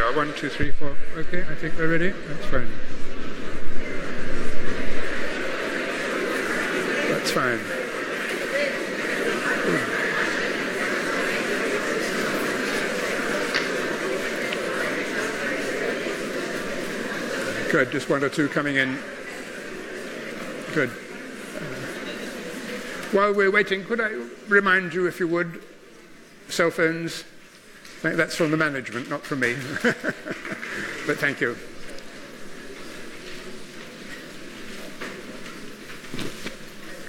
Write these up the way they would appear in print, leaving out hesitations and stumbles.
are. 1, 2, 3, 4. Okay, I think we're ready. That's fine. That's fine. Good, just 1 or 2 coming in. Good. While we're waiting, could I remind you, if you would, cell phones? That's from the management, not from me. But thank you.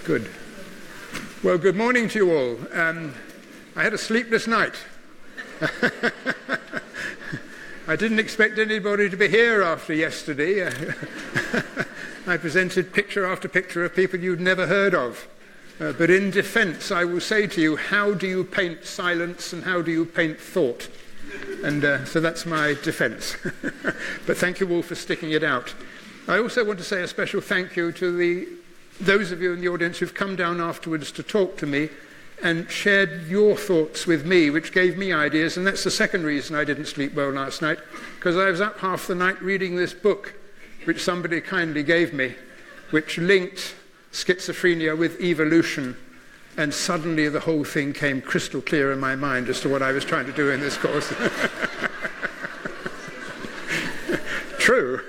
Good. Well, good morning to you all. I had a sleepless night. I didn't expect anybody to be here after yesterday. I presented picture after picture of people you'd never heard of. But in defense, I will say to you, how do you paint silence and how do you paint thought? And so that's my defense. But thank you all for sticking it out. I also want to say a special thank you to those of you in the audience who've come down afterwards to talk to me and shared your thoughts with me, which gave me ideas. And that's the second reason I didn't sleep well last night, because I was up half the night reading this book, which somebody kindly gave me, which linked schizophrenia with evolution. And suddenly the whole thing came crystal clear in my mind as to what I was trying to do in this course. True.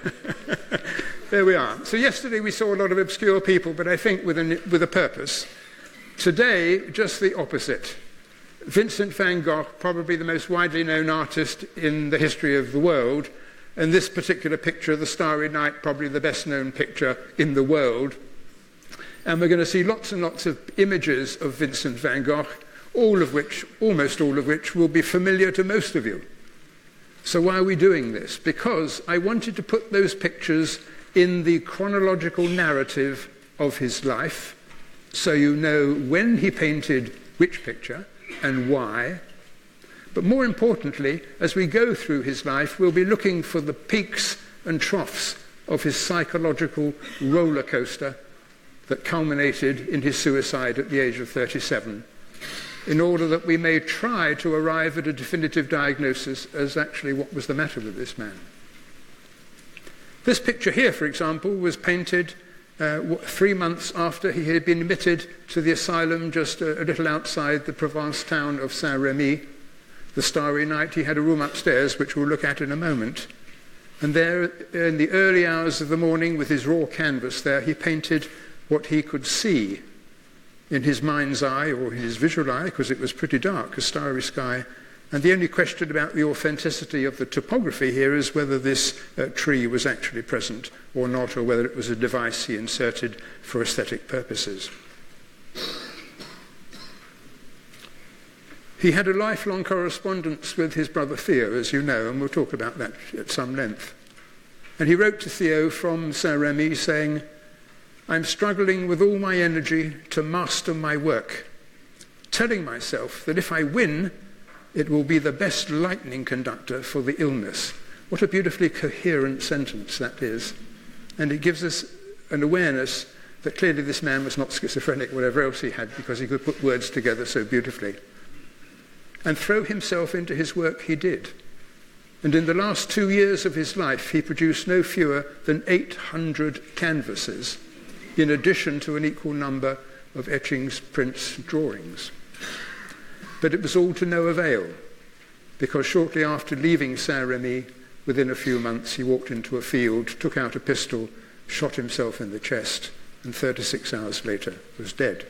There we are. So yesterday we saw a lot of obscure people, but I think with a purpose. Today, just the opposite. Vincent van Gogh, probably the most widely known artist in the history of the world, and this particular picture, The Starry Night, probably the best known picture in the world. And we're going to see lots and lots of images of Vincent van Gogh, almost all of which will be familiar to most of you. So why are we doing this? Because I wanted to put those pictures in the chronological narrative of his life, so you know when he painted which picture and why. But more importantly, as we go through his life, we'll be looking for the peaks and troughs of his psychological roller coaster that culminated in his suicide at the age of 37, in order that we may try to arrive at a definitive diagnosis as actually what was the matter with this man. This picture here, for example, was painted 3 months after he had been admitted to the asylum just a little outside the Provence town of Saint-Rémy. The Starry Night, he had a room upstairs, which we'll look at in a moment. And there, in the early hours of the morning, with his raw canvas there, he painted what he could see in his mind's eye, or in his visual eye, because it was pretty dark, a starry sky. And the only question about the authenticity of the topography here is whether this tree was actually present or not, or whether it was a device he inserted for aesthetic purposes. He had a lifelong correspondence with his brother Theo, as you know, and we'll talk about that at some length. And he wrote to Theo from Saint-Rémy saying, "I'm struggling with all my energy to master my work, telling myself that if I win, it will be the best lightning conductor for the illness." What a beautifully coherent sentence that is. And it gives us an awareness that clearly this man was not schizophrenic, whatever else he had, because he could put words together so beautifully. And throw himself into his work he did. And in the last 2 years of his life, he produced no fewer than 800 canvases, in addition to an equal number of etchings, prints, drawings. But it was all to no avail, because shortly after leaving Saint-Rémy, within a few months, he walked into a field, took out a pistol, shot himself in the chest, and 36 hours later was dead.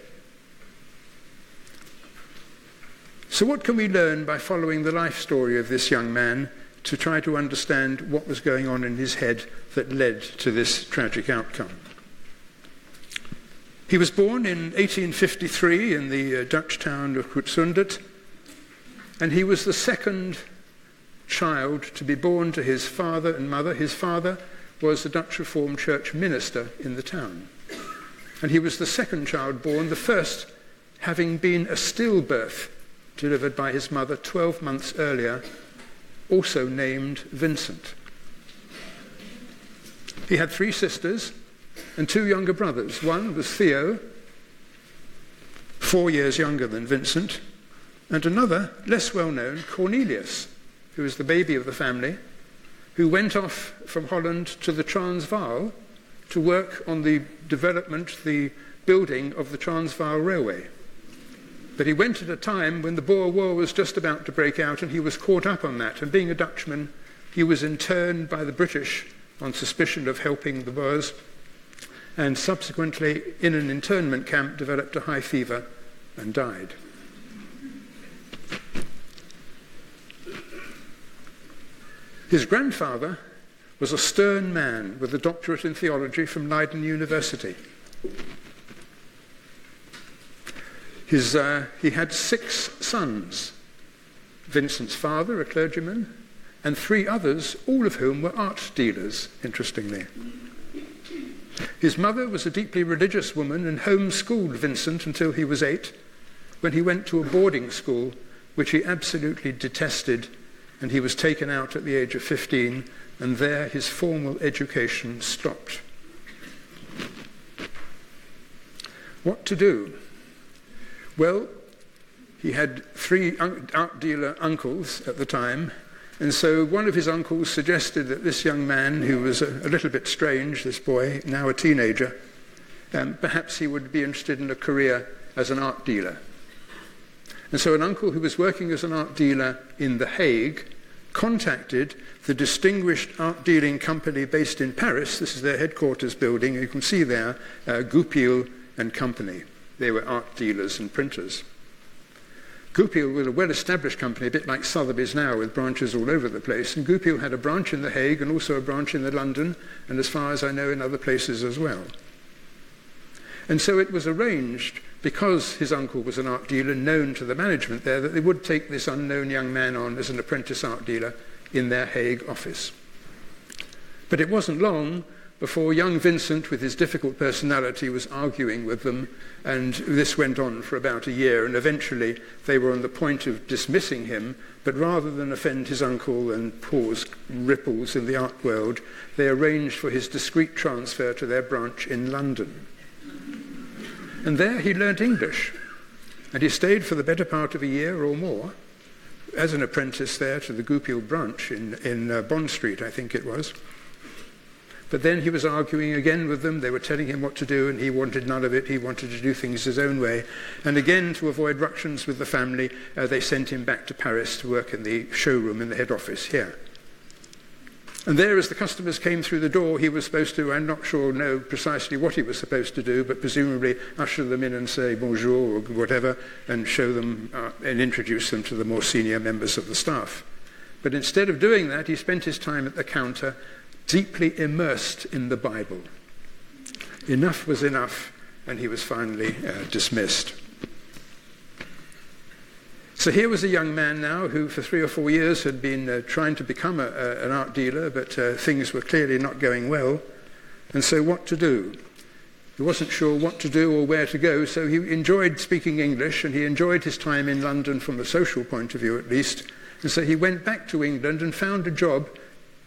So what can we learn by following the life story of this young man to try to understand what was going on in his head that led to this tragic outcome? He was born in 1853 in the Dutch town of Zoetermeer, and he was the second child to be born to his father and mother. His father was the Dutch Reformed Church minister in the town. And he was the second child born, the first having been a stillbirth delivered by his mother 12 months earlier, also named Vincent. He had 3 sisters and 2 younger brothers. One was Theo, 4 years younger than Vincent, and another, less well known, Cornelius, who was the baby of the family who went off from Holland to the Transvaal to work on the development, the building of the Transvaal Railway. But he went at a time when the Boer War was just about to break out, and he was caught up on that. And being a Dutchman, he was interned by the British on suspicion of helping the Boers, and subsequently, in an internment camp, developed a high fever and died. His grandfather was a stern man with a doctorate in theology from Leiden University. He had 6 sons, Vincent's father, a clergyman, and 3 others, all of whom were art dealers, interestingly. His mother was a deeply religious woman and homeschooled Vincent until he was 8, when he went to a boarding school, which he absolutely detested, and he was taken out at the age of 15, and there his formal education stopped. What to do? Well, he had 3 art dealer uncles at the time, and so one of his uncles suggested that this young man, who was a little bit strange, this boy, now a teenager, perhaps he would be interested in a career as an art dealer. And so an uncle who was working as an art dealer in The Hague contacted the distinguished art dealing company based in Paris. This is their headquarters building. You can see there, Goupil and Company. They were art dealers and printers. Goupil was a well-established company, a bit like Sotheby's now, with branches all over the place. And Goupil had a branch in The Hague and also a branch in London, and as far as I know, in other places as well. And so it was arranged, because his uncle was an art dealer known to the management there, that they would take this unknown young man on as an apprentice art dealer in their Hague office. But it wasn't long before young Vincent, with his difficult personality, was arguing with them, and this went on for about a year, and eventually they were on the point of dismissing him, but rather than offend his uncle and cause ripples in the art world, they arranged for his discreet transfer to their branch in London. And there he learnt English, and he stayed for the better part of a year or more as an apprentice there to the Goupil branch in Bond Street, I think it was. But then he was arguing again with them. They were telling him what to do, and he wanted none of it. He wanted to do things his own way. And again, to avoid ructions with the family, they sent him back to Paris to work in the showroom in the head office here. And there, as the customers came through the door, he was supposed to, I'm not sure, know precisely what he was supposed to do, but presumably usher them in and say bonjour or whatever, and show them and introduce them to the more senior members of the staff. But instead of doing that, he spent his time at the counter deeply immersed in the Bible. Enough was enough, and he was finally dismissed. So here was a young man now who for 3 or 4 years had been trying to become an art dealer, but things were clearly not going well. And so what to do? He wasn't sure what to do or where to go, so he enjoyed speaking English, and he enjoyed his time in London from a social point of view at least. And so he went back to England and found a job,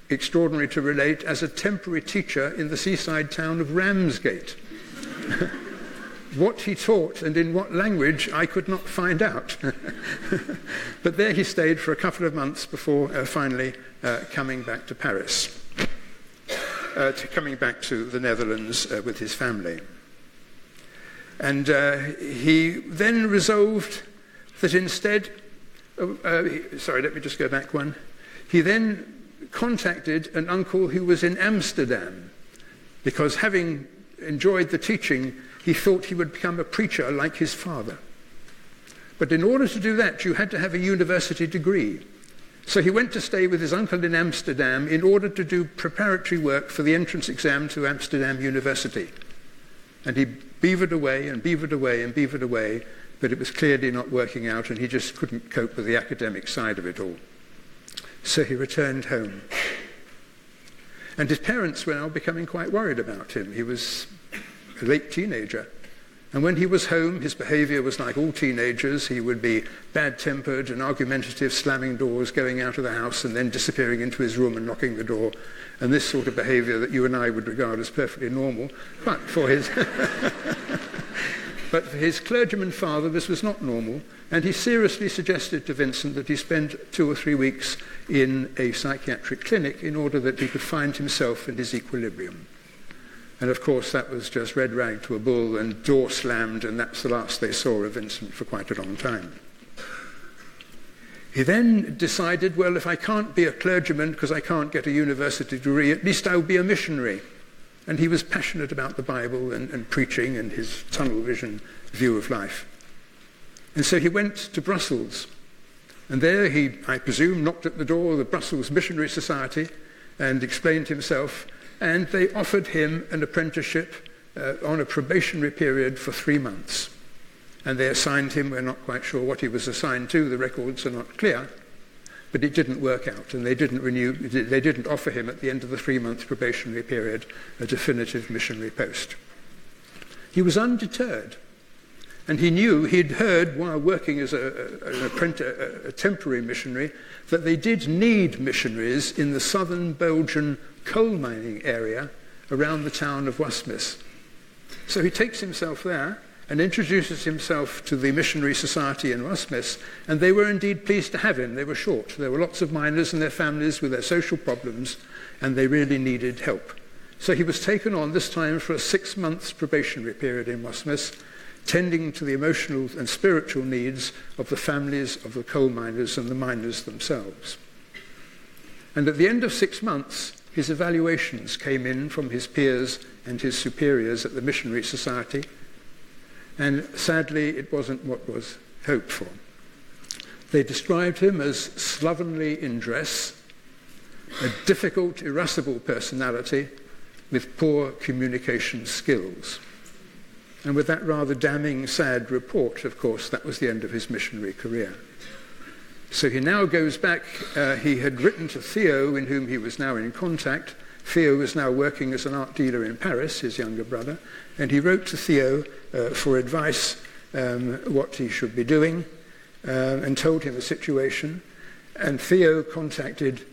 extraordinary to relate, as a temporary teacher in the seaside town of Ramsgate. What he taught and in what language I could not find out. But there he stayed for a couple of months before finally coming back to Paris, coming back to the Netherlands with his family. And he then resolved that instead, sorry, let me just go back one. He then contacted an uncle who was in Amsterdam, because having enjoyed the teaching, he thought he would become a preacher like his father. But in order to do that, you had to have a university degree. So he went to stay with his uncle in Amsterdam in order to do preparatory work for the entrance exam to Amsterdam University. And he beavered away and beavered away and beavered away, but it was clearly not working out, and he just couldn't cope with the academic side of it all. So he returned home. And his parents were now becoming quite worried about him. He was a late teenager. And when he was home, his behavior was like all teenagers. He would be bad-tempered and argumentative, slamming doors, going out of the house, and then disappearing into his room and locking the door. And this sort of behavior that you and I would regard as perfectly normal, but for his But for his clergyman father, this was not normal, and he seriously suggested to Vincent that he spend 2 or 3 weeks in a psychiatric clinic in order that he could find himself and his equilibrium. And of course, that was just red rag to a bull, and door slammed, and that's the last they saw of Vincent for quite a long time. He then decided, well, if I can't be a clergyman because I can't get a university degree, at least I'll be a missionary. And he was passionate about the Bible and preaching and his tunnel vision view of life. And so he went to Brussels. And there he, I presume, knocked at the door of the Brussels Missionary Society and explained himself. And they offered him an apprenticeship on a probationary period for 3 months. And they assigned him, we're not quite sure what he was assigned to, the records are not clear, but it didn't work out, and they didn't offer him at the end of the 3-month probationary period a definitive missionary post. He was undeterred, and he knew, he'd heard while working as a temporary missionary, that they did need missionaries in the southern Belgian coal mining area around the town of Wasmis. So he takes himself there, and introduces himself to the missionary society in Wasmis, and they were indeed pleased to have him. They were short. There were lots of miners and their families with their social problems, and they really needed help. So he was taken on this time for a 6-month probationary period in Wasmis, tending to the emotional and spiritual needs of the families of the coal miners and the miners themselves. And at the end of 6 months, his evaluations came in from his peers and his superiors at the missionary society, and sadly, it wasn't what was hoped for. They described him as slovenly in dress, a difficult, irascible personality with poor communication skills. And with that rather damning, sad report, of course, that was the end of his missionary career. So he now goes back. He had written to Theo, in whom he was now in contact. Theo was now working as an art dealer in Paris, his younger brother, and he wrote to Theo for advice what he should be doing, and told him the situation. And Theo contacted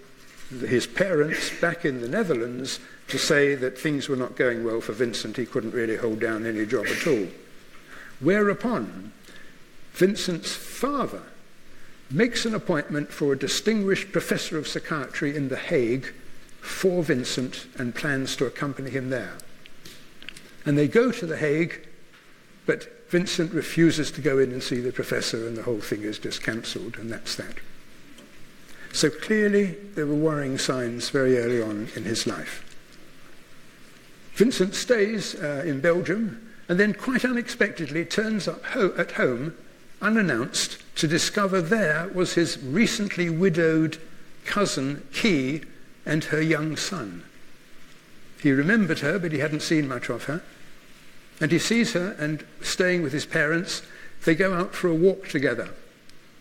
his parents back in the Netherlands to say that things were not going well for Vincent. He couldn't really hold down any job at all. Whereupon Vincent's father makes an appointment for a distinguished professor of psychiatry in The Hague for Vincent and plans to accompany him there. And they go to The Hague, but Vincent refuses to go in and see the professor, and the whole thing is just cancelled, and that's that. So clearly there were worrying signs very early on in his life. Vincent stays in Belgium, and then quite unexpectedly turns up at home, unannounced, to discover there was his recently widowed cousin, Key, and her young son. He remembered her, but he hadn't seen much of her. And he sees her, and staying with his parents, they go out for a walk together.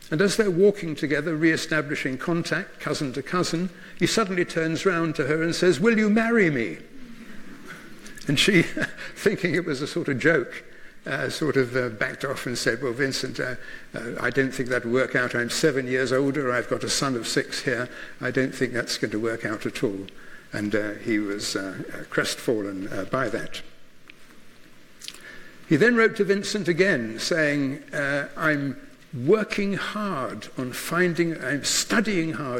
And as they're walking together, re-establishing contact, cousin to cousin, he suddenly turns round to her and says, "Will you marry me?" And she, thinking it was a sort of joke, backed off and said, "Well, Vincent, I don't think that will work out. I'm 7 years older. I've got a son of 6 here. I don't think that's going to work out at all." And he was crestfallen by that. He then wrote to Vincent again, saying, I'm studying hard,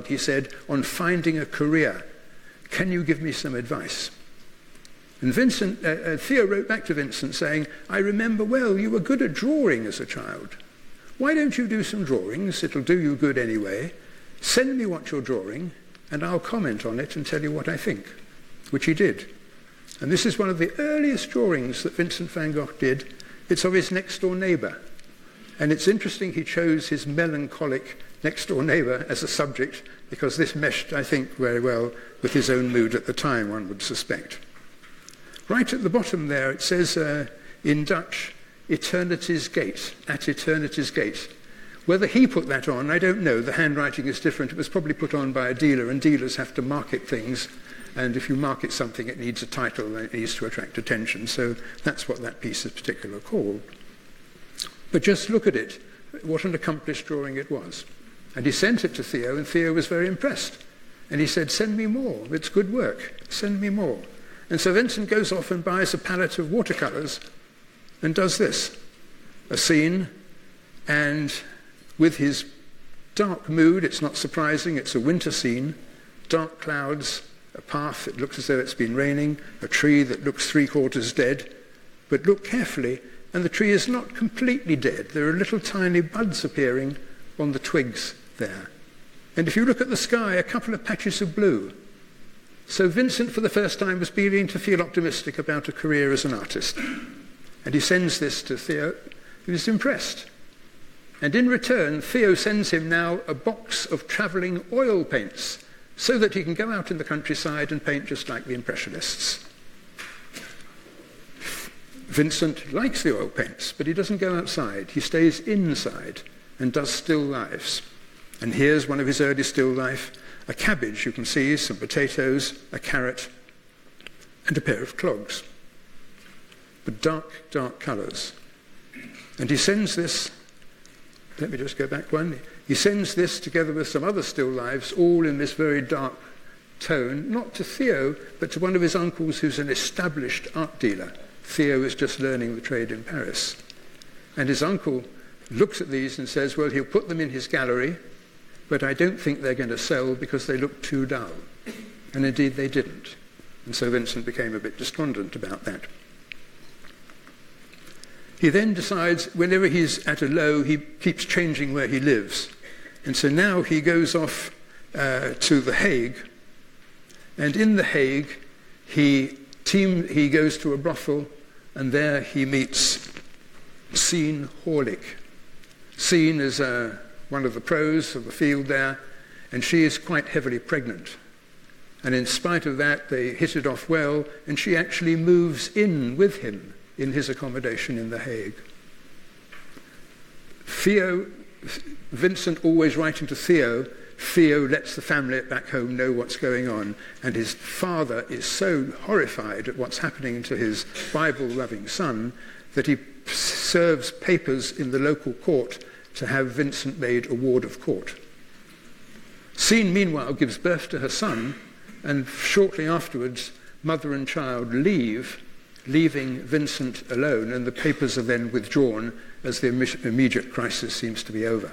he said, on finding a career. Can you give me some advice? And Theo wrote back to Vincent saying, "I remember well, you were good at drawing as a child. Why don't you do some drawings? It'll do you good anyway. Send me what you're drawing, and I'll comment on it and tell you what I think," which he did. And this is one of the earliest drawings that Vincent van Gogh did. It's of his next-door neighbour. And it's interesting he chose his melancholic next-door neighbour as a subject, because this meshed, I think, very well with his own mood at the time, one would suspect. Right at the bottom there, it says in Dutch, "Eternity's Gate," at Eternity's Gate. Whether he put that on, I don't know. The handwriting is different. It was probably put on by a dealer, and dealers have to market things. And if you market something, it needs a title, and it needs to attract attention. So that's what that piece is particularly called. But just look at it. What an accomplished drawing it was. And he sent it to Theo, and Theo was very impressed. And he said, "Send me more. It's good work. Send me more." And so Vincent goes off and buys a palette of watercolours and does this. a scene, and with his dark mood, it's not surprising, it's a winter scene, dark clouds, a path that looks as though it's been raining, a tree that looks 3/4 dead, but look carefully, and the tree is not completely dead. There are little tiny buds appearing on the twigs there. And if you look at the sky, a couple of patches of blue. So Vincent, for the first time, was beginning to feel optimistic about a career as an artist. And he sends this to Theo, who is impressed. And in return, Theo sends him now a box of travelling oil paints so that he can go out in the countryside and paint just like the Impressionists. Vincent likes the oil paints, but he doesn't go outside. He stays inside and does still lifes. And here's one of his early still life, a cabbage, you can see, some potatoes, a carrot, and a pair of clogs. But dark, dark colours. And he sends this, let me just go back one, he sends this together with some other still lives, all in this very dark tone, not to Theo, but to one of his uncles who's an established art dealer. Theo is just learning the trade in Paris. And his uncle looks at these and says, well, he'll put them in his gallery, but I don't think they're going to sell because they look too dull. And indeed they didn't. And so Vincent became a bit despondent about that. He then decides, whenever he's at a low, he keeps changing where he lives. And so now he goes off to The Hague. And in The Hague, he goes to a brothel, and there he meets Sien Horlick. Sien is one of the pros of the field there, and she is quite heavily pregnant. And in spite of that, they hit it off well, and she actually moves in with him in his accommodation in The Hague. Vincent always writing to Theo lets the family back home know what's going on, and his father is so horrified at what's happening to his Bible-loving son that he serves papers in the local court to have Vincent made a ward of court. Sien, meanwhile, gives birth to her son, and shortly afterwards, mother and child leaving Vincent alone, and the papers are then withdrawn as the immediate crisis seems to be over.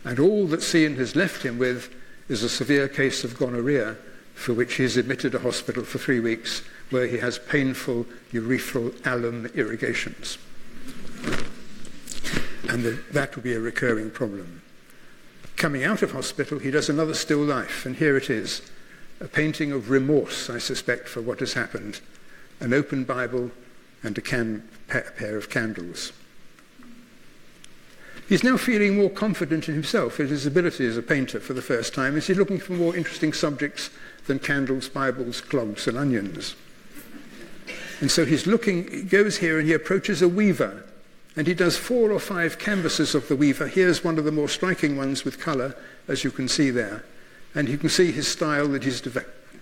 And all that Sien has left him with is a severe case of gonorrhea, for which he is admitted to hospital for 3 weeks, where he has painful urethral alum irrigations. And that will be a recurring problem. Coming out of hospital, he does another still life, and here it is, a painting of remorse, I suspect, for what has happened, an open Bible and a pair of candles. He's now feeling more confident in himself, in his ability as a painter for the first time, as he's looking for more interesting subjects than candles, Bibles, clogs, and onions. And so he goes here and he approaches a weaver, and he does 4 or 5 canvases of the weaver. Here's one of the more striking ones with colour, as you can see there. And you can see his style that he's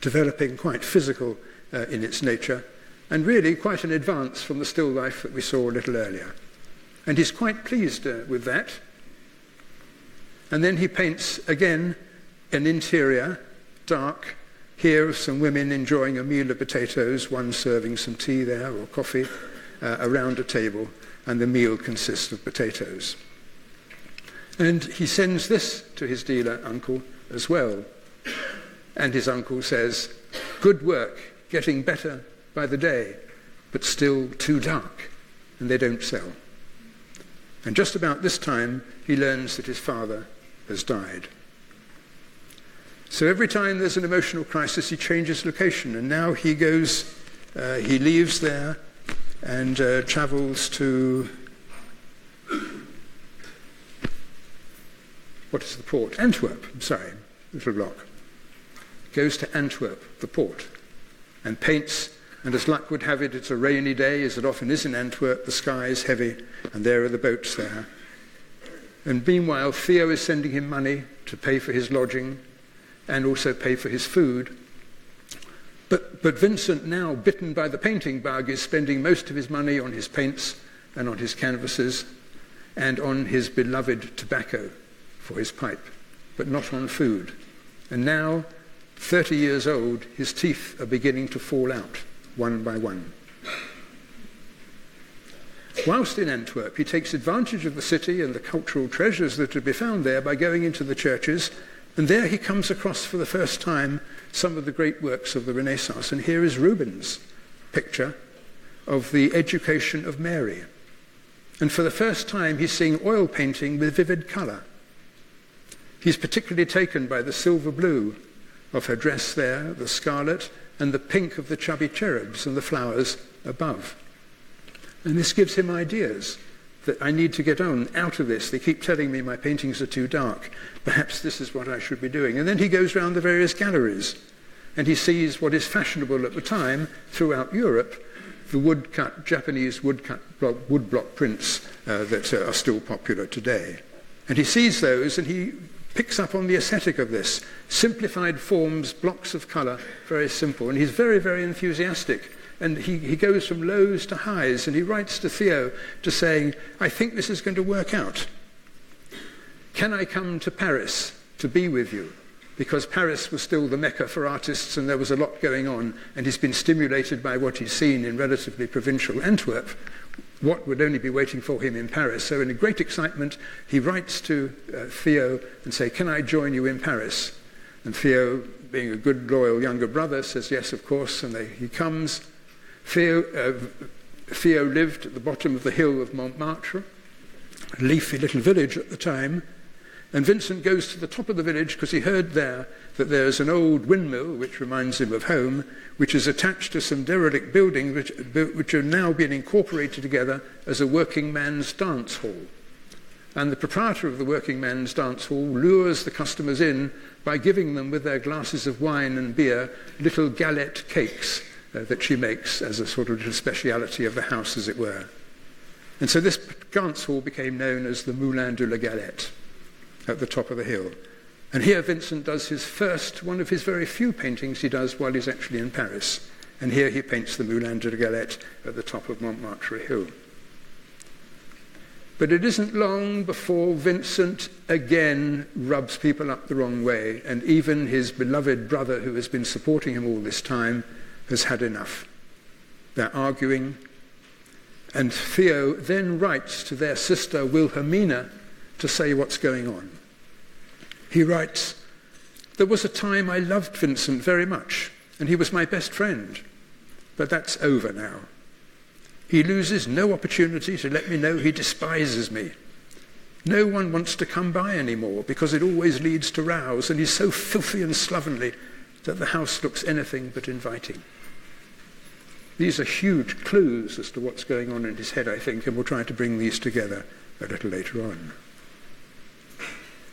developing, quite physical in its nature, and really quite an advance from the still life that we saw a little earlier. And he's quite pleased with that. And then he paints, again, an interior, dark, here of some women enjoying a meal of potatoes, one serving some tea there or coffee around a table, and the meal consists of potatoes. And he sends this to his dealer uncle as well. And his uncle says, good work, getting better by the day, but still too dark, and they don't sell. And just about this time, he learns that his father has died. So every time there's an emotional crisis, he changes location, and now he leaves there and travels to, what is the port? Antwerp, little block. Goes to Antwerp, the port, and paints, and as luck would have it, it's a rainy day, as it often is in Antwerp, the sky is heavy, and there are the boats there. And meanwhile, Theo is sending him money to pay for his lodging, and also pay for his food. But Vincent, now bitten by the painting bug, is spending most of his money on his paints and on his canvases and on his beloved tobacco for his pipe, but not on food. And now, 30 years old, his teeth are beginning to fall out, one by one. Whilst in Antwerp, he takes advantage of the city and the cultural treasures that are to be found there by going into the churches, and there he comes across for the first time some of the great works of the Renaissance. And here is Rubens' picture of the Education of Mary. And for the first time, he's seeing oil painting with vivid colour. He's particularly taken by the silver blue of her dress there, the scarlet, and the pink of the chubby cherubs and the flowers above. And this gives him ideas that I need to get on out of this. They keep telling me my paintings are too dark. Perhaps this is what I should be doing. And then he goes round the various galleries, and he sees what is fashionable at the time throughout Europe, the Japanese woodblock prints that are still popular today. And he sees those, and he picks up on the aesthetic of this. Simplified forms, blocks of colour, very simple. And he's very, very enthusiastic. And he goes from lows to highs, and he writes to Theo to saying, I think this is going to work out. Can I come to Paris to be with you? Because Paris was still the mecca for artists, and there was a lot going on, and he's been stimulated by what he's seen in relatively provincial Antwerp, what would only be waiting for him in Paris. So in great excitement, he writes to Theo and say, can I join you in Paris? And Theo, being a good, loyal younger brother, says yes, of course, and he comes. Theo lived at the bottom of the hill of Montmartre, a leafy little village at the time, and Vincent goes to the top of the village because he heard there that there's an old windmill, which reminds him of home, which is attached to some derelict buildings which are now being incorporated together as a working man's dance hall. And the proprietor of the working man's dance hall lures the customers in by giving them, with their glasses of wine and beer, little galette cakes that she makes as a sort of little speciality of the house, as it were. And so this dance hall became known as the Moulin de la Galette, at the top of the hill. And here Vincent does one of his very few paintings he does while he's actually in Paris. And here he paints the Moulin de la Galette at the top of Montmartre Hill. But it isn't long before Vincent again rubs people up the wrong way, and even his beloved brother, who has been supporting him all this time, has had enough. They're arguing, and Theo then writes to their sister Wilhelmina to say what's going on. He writes, there was a time I loved Vincent very much, and he was my best friend, but that's over now. He loses no opportunity to let me know he despises me. No one wants to come by anymore because it always leads to rows, and he's so filthy and slovenly that the house looks anything but inviting. These are huge clues as to what's going on in his head, I think, and we'll try to bring these together a little later on.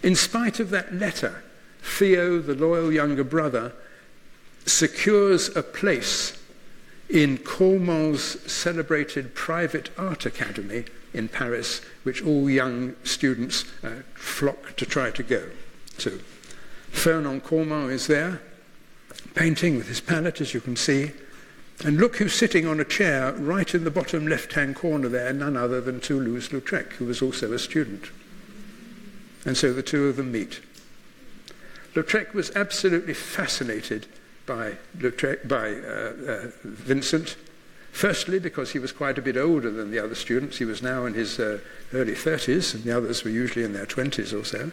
In spite of that letter, Theo, the loyal younger brother, secures a place in Cormon's celebrated private art academy in Paris, which all young students flock to try to go to. Fernand Cormon is there, painting with his palette, as you can see. And look who's sitting on a chair right in the bottom left-hand corner there, none other than Toulouse-Lautrec, who was also a student. And so the two of them meet. Lautrec was absolutely fascinated by Vincent, firstly because he was quite a bit older than the other students. He was now in his early 30s, and the others were usually in their 20s or so.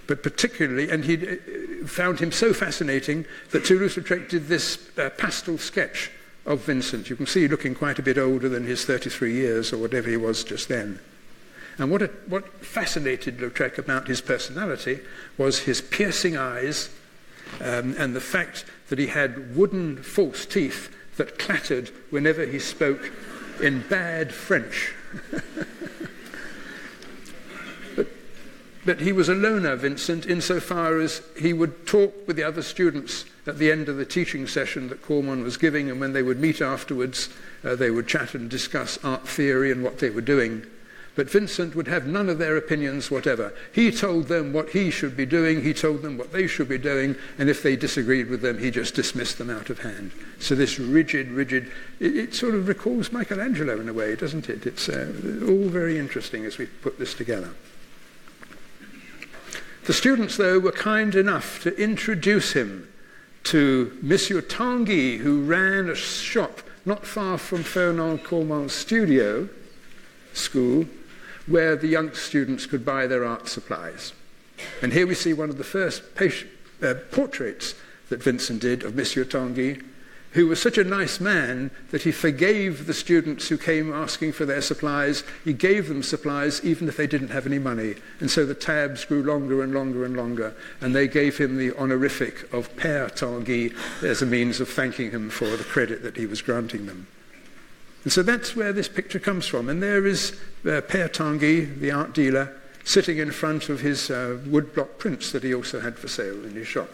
But particularly, and he found him so fascinating that Toulouse-Lautrec did this pastel sketch of Vincent. You can see looking quite a bit older than his 33 years or whatever he was just then. And what fascinated Lautrec about his personality was his piercing eyes and the fact that he had wooden false teeth that clattered whenever he spoke in bad French. But he was a loner, Vincent, insofar as he would talk with the other students at the end of the teaching session that Cormon was giving, and when they would meet afterwards, they would chat and discuss art theory and what they were doing. But Vincent would have none of their opinions whatever. He told them what he should be doing, he told them what they should be doing, and if they disagreed with them, he just dismissed them out of hand. So this rigid, it sort of recalls Michelangelo in a way, doesn't it? It's all very interesting as we put this together. The students, though, were kind enough to introduce him to Monsieur Tanguy, who ran a shop not far from Fernand Cormon's studio, school, where the young students could buy their art supplies. And here we see one of the first portraits that Vincent did of Monsieur Tanguy, who was such a nice man that he forgave the students who came asking for their supplies. He gave them supplies even if they didn't have any money. And so the tabs grew longer and longer and longer, and they gave him the honorific of Père Tanguy as a means of thanking him for the credit that he was granting them. And so that's where this picture comes from. And there is Père Tanguy, the art dealer, sitting in front of his woodblock prints that he also had for sale in his shop.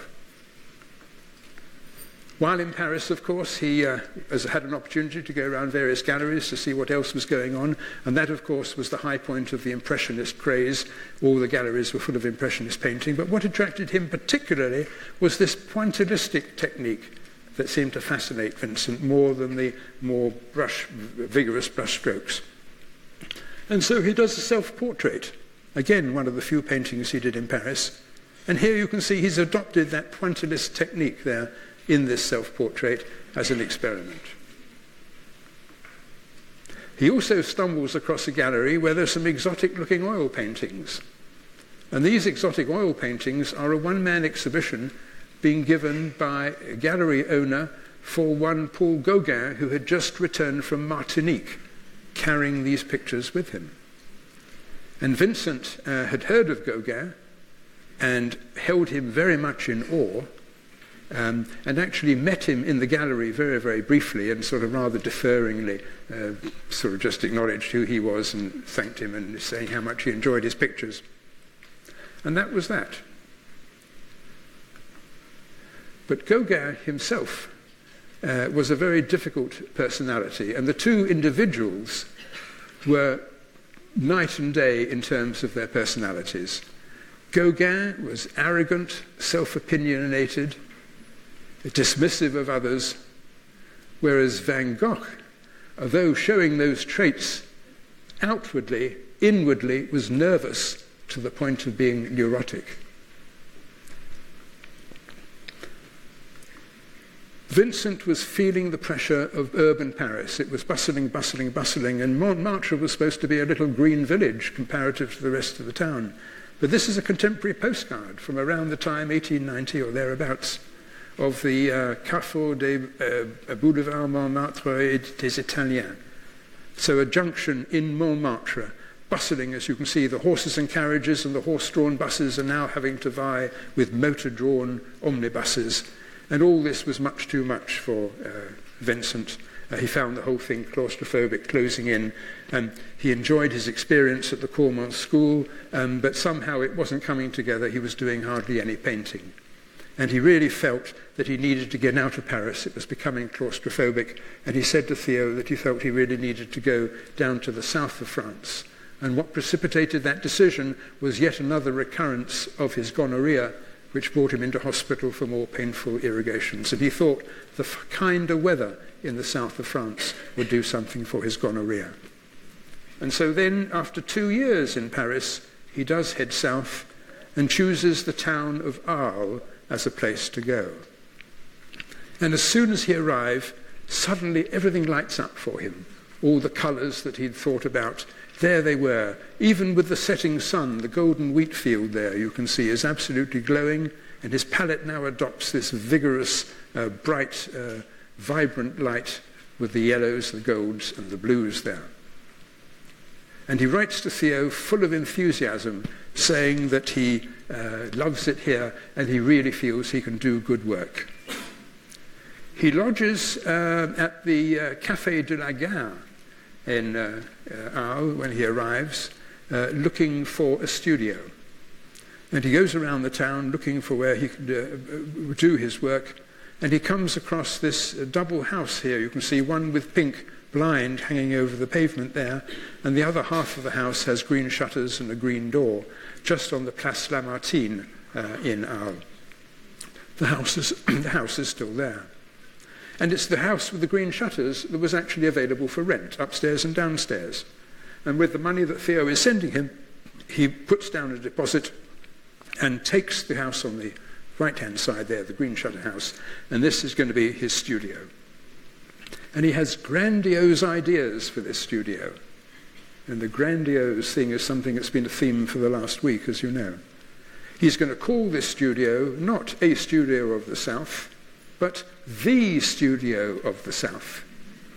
While in Paris, of course, he had an opportunity to go around various galleries to see what else was going on, and that, of course, was the high point of the Impressionist craze. All the galleries were full of Impressionist painting, but what attracted him particularly was this pointillistic technique that seemed to fascinate Vincent more than the more vigorous brushstrokes. And so he does a self-portrait, again, one of the few paintings he did in Paris, and here you can see he's adopted that pointillist technique there in this self-portrait as an experiment. He also stumbles across a gallery where there's some exotic-looking oil paintings. And these exotic oil paintings are a one-man exhibition being given by a gallery owner for one Paul Gauguin, who had just returned from Martinique, carrying these pictures with him. And Vincent had heard of Gauguin and held him very much in awe, and actually met him in the gallery very, very briefly and sort of rather deferringly sort of just acknowledged who he was and thanked him and saying how much he enjoyed his pictures. And that was that. But Gauguin himself was a very difficult personality, and the two individuals were night and day in terms of their personalities. Gauguin was arrogant, self-opinionated, dismissive of others, whereas Van Gogh, although showing those traits outwardly, inwardly was nervous to the point of being neurotic. Vincent was feeling the pressure of urban Paris. It was bustling, bustling, bustling, and Montmartre was supposed to be a little green village comparative to the rest of the town. But this is a contemporary postcard from around the time 1890 or thereabouts, of the Carrefour des Boulevard Montmartre et des Italiens. So a junction in Montmartre, bustling, as you can see. The horses and carriages and the horse-drawn buses are now having to vie with motor-drawn omnibuses. And all this was much too much for Vincent. He found the whole thing claustrophobic, closing in. He enjoyed his experience at the Cormont School, but somehow it wasn't coming together. He was doing hardly any painting. And he really felt that he needed to get out of Paris. It was becoming claustrophobic. And he said to Theo that he felt he really needed to go down to the south of France. And what precipitated that decision was yet another recurrence of his gonorrhea, which brought him into hospital for more painful irrigations. And he thought the kinder weather in the south of France would do something for his gonorrhea. And so then, after 2 years in Paris, he does head south and chooses the town of Arles as a place to go. And as soon as he arrived, suddenly everything lights up for him. All the colours that he'd thought about, there they were. Even with the setting sun, the golden wheat field there, you can see, is absolutely glowing, and his palette now adopts this vigorous, bright, vibrant light with the yellows, the golds, and the blues there. And he writes to Theo full of enthusiasm, saying that he loves it here and he really feels he can do good work. He lodges at the Café de la Gare in Arles when he arrives, looking for a studio. And he goes around the town looking for where he could do his work, and he comes across this double house here. You can see one with pink blind hanging over the pavement there, and the other half of the house has green shutters and a green door, just on the Place Lamartine in Arles. The house is still there. And it's the house with the green shutters that was actually available for rent, upstairs and downstairs. And with the money that Theo is sending him, he puts down a deposit and takes the house on the right-hand side there, the green shutter house, and this is going to be his studio. And he has grandiose ideas for this studio. And the grandiose thing is something that's been a theme for the last week, as you know. He's going to call this studio not a studio of the South, but the studio of the South.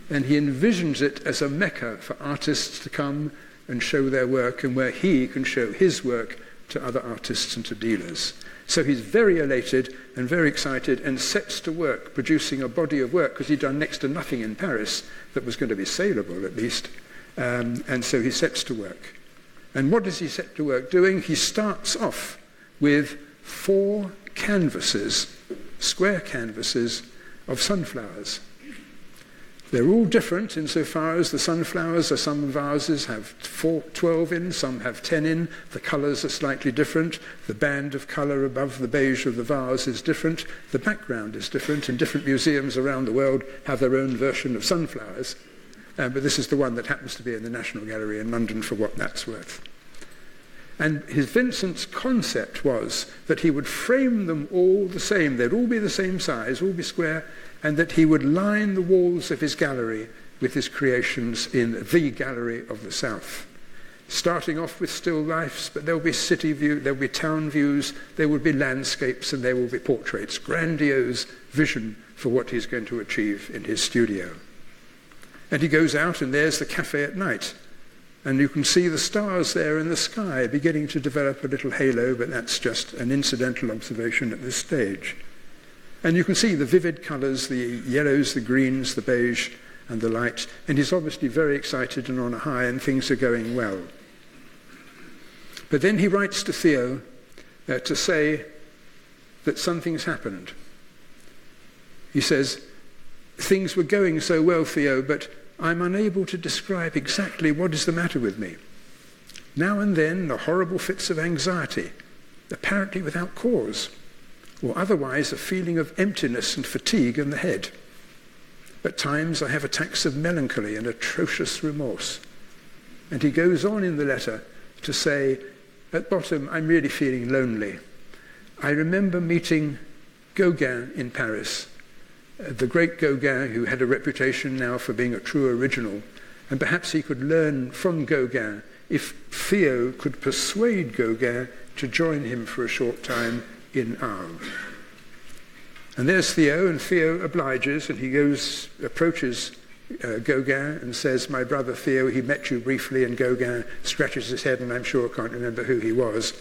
And he envisions it as a mecca for artists to come and show their work, and where he can show his work to other artists and to dealers. So he's very elated and very excited and sets to work producing a body of work, because he'd done next to nothing in Paris that was going to be saleable, at least. And so he sets to work. And what does he set to work doing? He starts off with 4 canvases, square canvases, of sunflowers. They're all different insofar as the sunflowers, some vases have 12 in, some have 10 in. The colours are slightly different. The band of colour above the beige of the vase is different. The background is different, and different museums around the world have their own version of sunflowers. But this is the one that happens to be in the National Gallery in London, for what that's worth. And Vincent's concept was that he would frame them all the same. They'd all be the same size, all be square, and that he would line the walls of his gallery with his creations in the Gallery of the South. Starting off with still lifes, but there'll be city view, there'll be town views, there will be landscapes, and there will be portraits. Grandiose vision for what he's going to achieve in his studio. And he goes out, and there's the cafe at night. And you can see the stars there in the sky beginning to develop a little halo, but that's just an incidental observation at this stage. And you can see the vivid colours, the yellows, the greens, the beige, and the light. And he's obviously very excited and on a high, and things are going well. But then he writes to Theo to say that something's happened. He says, "Things were going so well, Theo, but I'm unable to describe exactly what is the matter with me. Now and then, the horrible fits of anxiety, apparently without cause, or otherwise a feeling of emptiness and fatigue in the head. At times I have attacks of melancholy and atrocious remorse." And he goes on in the letter to say, at bottom, I'm really feeling lonely. I remember meeting Gauguin in Paris, the great Gauguin, who had a reputation now for being a true original, and perhaps he could learn from Gauguin if Theo could persuade Gauguin to join him for a short time in Arles. And there's Theo, and Theo obliges, and he approaches Gauguin and says, "My brother Theo, he met you briefly," and Gauguin scratches his head and I'm sure can't remember who he was.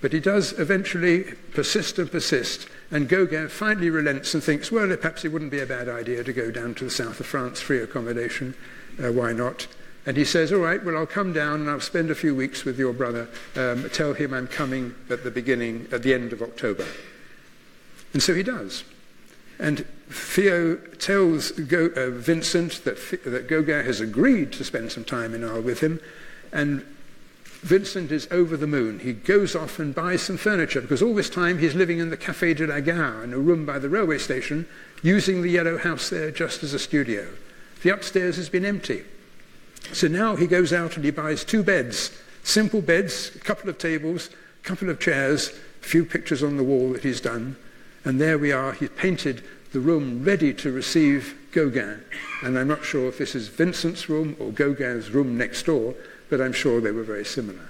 But he does eventually persist and persist, and Gauguin finally relents and thinks, well, perhaps it wouldn't be a bad idea to go down to the south of France, free accommodation, why not? And he says, all right, well, I'll come down and I'll spend a few weeks with your brother, tell him I'm coming at the end of October. And so he does. And Theo tells Vincent that Gauguin has agreed to spend some time in Arles with him, and Vincent is over the moon. He goes off and buys some furniture, because all this time he's living in the Café de la Gare, in a room by the railway station, using the yellow house there just as a studio. The upstairs has been empty. So now he goes out and he buys 2 beds, simple beds, a couple of tables, a couple of chairs, a few pictures on the wall that he's done, and there we are. He's painted the room ready to receive Gauguin. And I'm not sure if this is Vincent's room or Gauguin's room next door, but I'm sure they were very similar.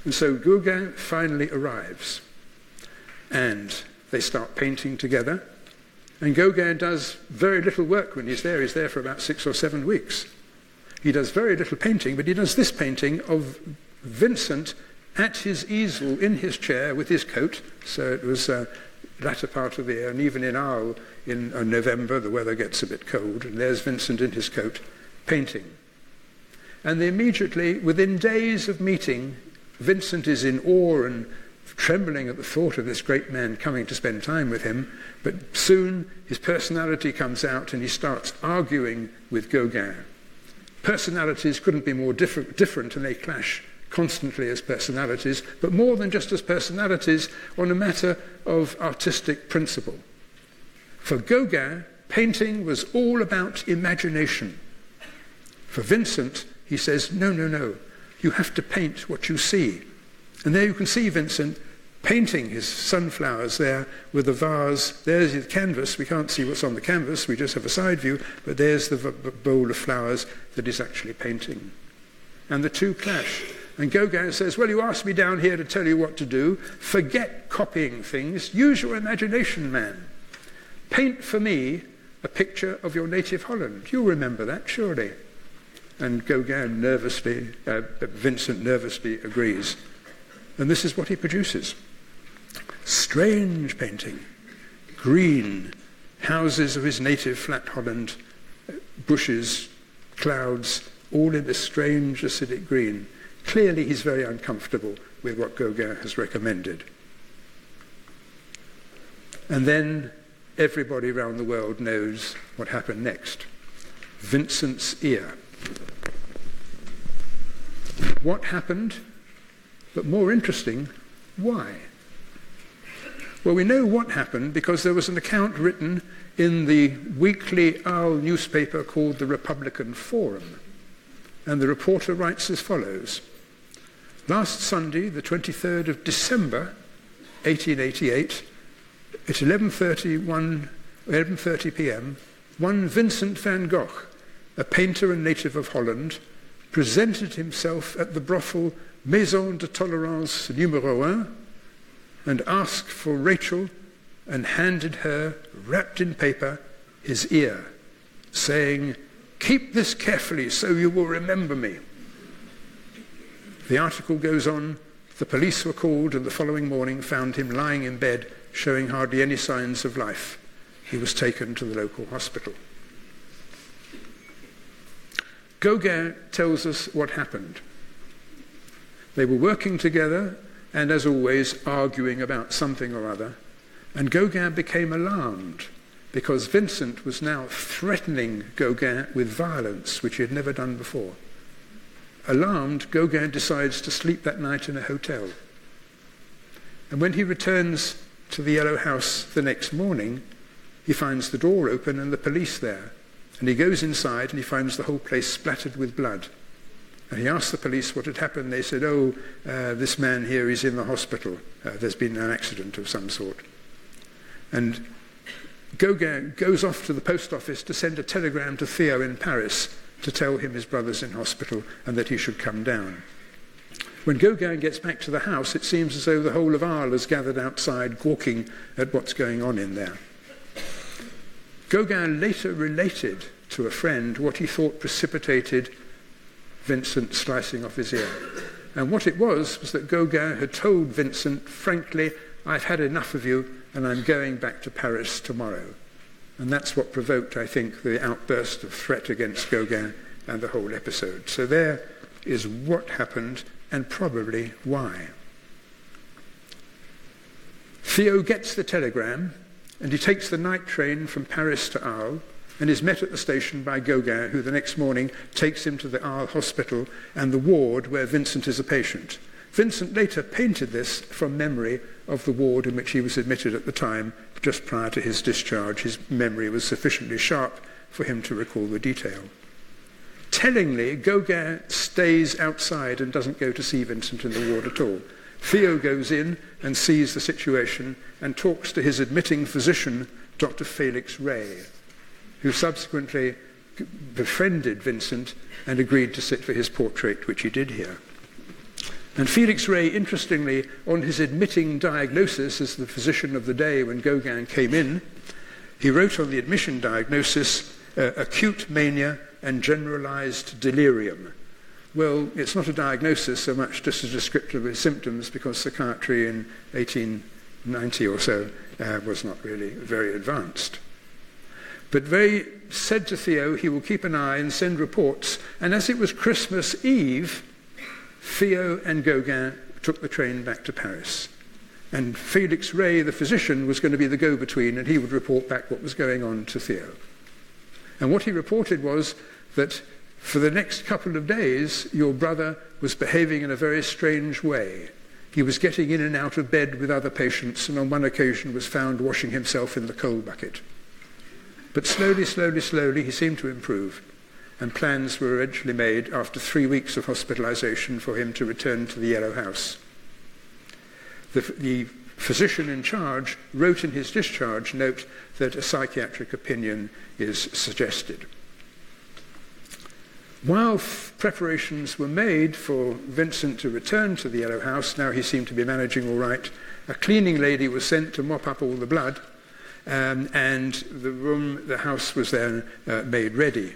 And so Gauguin finally arrives, and they start painting together. And Gauguin does very little work when he's there. He's there for about 6 or 7 weeks. He does very little painting, but he does this painting of Vincent at his easel in his chair with his coat. So it was latter part of the year, and even in Arles in November, the weather gets a bit cold, and there's Vincent in his coat painting. And immediately, within days of meeting, Vincent is in awe and trembling at the thought of this great man coming to spend time with him, but soon his personality comes out and he starts arguing with Gauguin. Personalities couldn't be more different, and they clash constantly as personalities, but more than just as personalities, on a matter of artistic principle. For Gauguin, painting was all about imagination. For Vincent, he says, no, you have to paint what you see. And there you can see Vincent painting his sunflowers there with the vase. There's his canvas. We can't see what's on the canvas. We just have a side view. But there's the bowl of flowers that he's actually painting. And the two clash. And Gauguin says, well, you asked me down here to tell you what to do. Forget copying things. Use your imagination, man. Paint for me a picture of your native Holland. You'll remember that, surely. And Gauguin Vincent nervously agrees. And this is what he produces. Strange painting. Green. Houses of his native flat Holland. Bushes, clouds, all in this strange acidic green. Clearly he's very uncomfortable with what Gauguin has recommended. And then everybody around the world knows what happened next. Vincent's ear. What happened? But more interesting, why? Well, we know what happened because there was an account written in the weekly Arles newspaper called the Republican Forum. And the reporter writes as follows. Last Sunday, the 23rd of December, 1888, at 11:30 p.m., one Vincent van Gogh, a painter and native of Holland, presented himself at the brothel Maison de Tolérance Numéro 1 and asked for Rachel and handed her, wrapped in paper, his ear, saying, "Keep this carefully so you will remember me." The article goes on, the police were called and the following morning found him lying in bed, showing hardly any signs of life. He was taken to the local hospital. Gauguin tells us what happened. They were working together and, as always, arguing about something or other, and Gauguin became alarmed because Vincent was now threatening Gauguin with violence, which he had never done before. Alarmed, Gauguin decides to sleep that night in a hotel. And when he returns to the Yellow House the next morning, he finds the door open and the police there. And he goes inside and he finds the whole place splattered with blood. And he asks the police what had happened. They said, this man here is in the hospital. There's been an accident of some sort. And Gauguin goes off to the post office to send a telegram to Theo in Paris to tell him his brother's in hospital and that he should come down. When Gauguin gets back to the house, it seems as though the whole of Arles has gathered outside, gawking at what's going on in there. Gauguin later related to a friend what he thought precipitated Vincent slicing off his ear. And what it was that Gauguin had told Vincent, frankly, I've had enough of you and I'm going back to Paris tomorrow. And that's what provoked, I think, the outburst of threat against Gauguin and the whole episode. So there is what happened and probably why. Theo gets the telegram and he takes the night train from Paris to Arles and is met at the station by Gauguin, who the next morning takes him to the Arles hospital and the ward where Vincent is a patient. Vincent later painted this from memory of the ward in which he was admitted at the time, just prior to his discharge. His memory was sufficiently sharp for him to recall the detail. Tellingly, Gauguin stays outside and doesn't go to see Vincent in the ward at all. Theo goes in and sees the situation and talks to his admitting physician, Dr. Felix Ray, who subsequently befriended Vincent and agreed to sit for his portrait, which he did here. And Felix Ray, interestingly, on his admitting diagnosis as the physician of the day when Gauguin came in, he wrote on the admission diagnosis, acute mania and generalized delirium. Well, it's not a diagnosis so much just a descriptor of his symptoms, because psychiatry in 1890 or so was not really very advanced. But Ray said to Theo he will keep an eye and send reports, and as it was Christmas Eve, Theo and Gauguin took the train back to Paris. And Felix Ray, the physician, was going to be the go-between, and he would report back what was going on to Theo. And what he reported was that for the next couple of days, your brother was behaving in a very strange way. He was getting in and out of bed with other patients, and on one occasion was found washing himself in the coal bucket. But slowly, he seemed to improve. And plans were eventually made after 3 weeks of hospitalization for him to return to the Yellow House. the physician in charge wrote in his discharge note that a psychiatric opinion is suggested. While preparations were made for Vincent to return to the Yellow House, now he seemed to be managing all right, a cleaning lady was sent to mop up all the blood, and the house was then made ready.